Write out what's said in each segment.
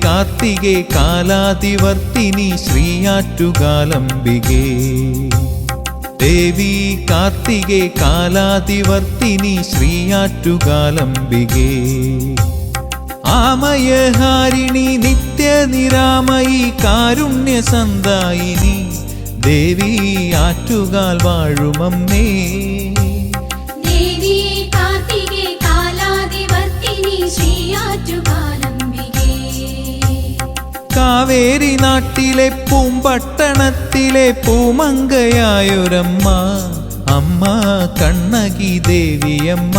കാർത്തികേ കാലാതിവർത്തിനി ശ്രീയാറ്റുകാലംബികേ ദേവി കാർത്തികേ കാലാതിവർത്തിനി ശ്രീയാറ്റുകാലംബികേ ആമയഹാരിണി നിത്യനിരാമയി കാരുണ്യസന്ദായിനി ദേവി ആറ്റുകാൽ വാഴുമമ്മേ കാവേരി നാട്ടിലെ പൂമ്പട്ടണത്തിലെ പൂമങ്കയായൊരമ്മ അമ്മ കണ്ണകി ദേവിയമ്മ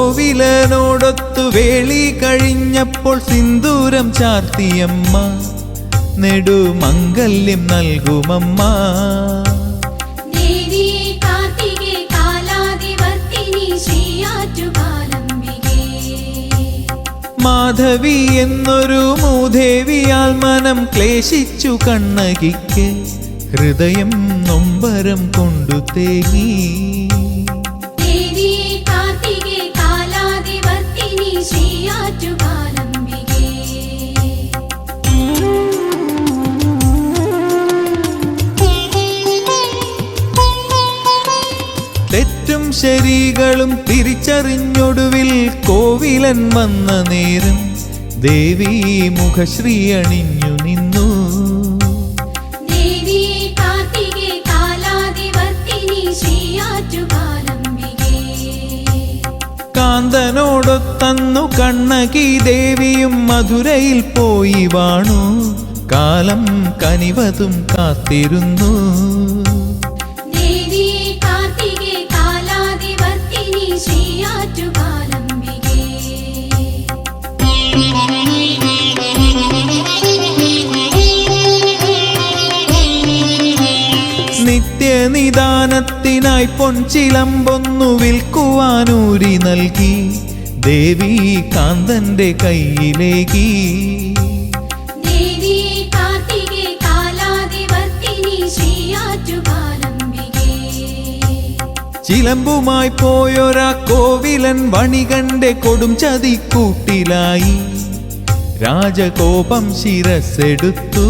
കോവിലനോടൊത്തു വേളി കഴിഞ്ഞപ്പോൾ സിന്ദൂരം ചാർത്തിയമ്മ നെടുമംഗല്യം നൽകുമമ്മ മാധവി എന്നൊരു മൂദേവിയാൽ മനം ക്ലേശിച്ചു കണ്ണകിക്ക് ഹൃദയം നൊമ്പരം കൊണ്ടു തേങ്ങി തെറ്റും ശരികളും തിരിച്ചറിഞ്ഞൊടുവിൽ കോവിലൻ വന്ന നേരം ദേവി മുഖശ്രീ അണിഞ്ഞു നിന്നു കാന്തനോടൊത്തന്നു കണ്ണകി ദേവിയും മധുരയിൽ പോയി വാണു കാലം കനിവതും കാത്തിരുന്നു നിത്യനിദാനത്തിനായി പൊൻചിലമ്പൊന്നു വിൽക്കുവാനൂരി നൽകി ദേവി കാന്തന്റെ കയ്യിലേകി ചിലമ്പുമായി പോയൊരാ കോവിലൻ വണികന്റെ കൊടും ചതിക്കൂട്ടിലായി രാജകോപം ശിരസ്സെടുത്തു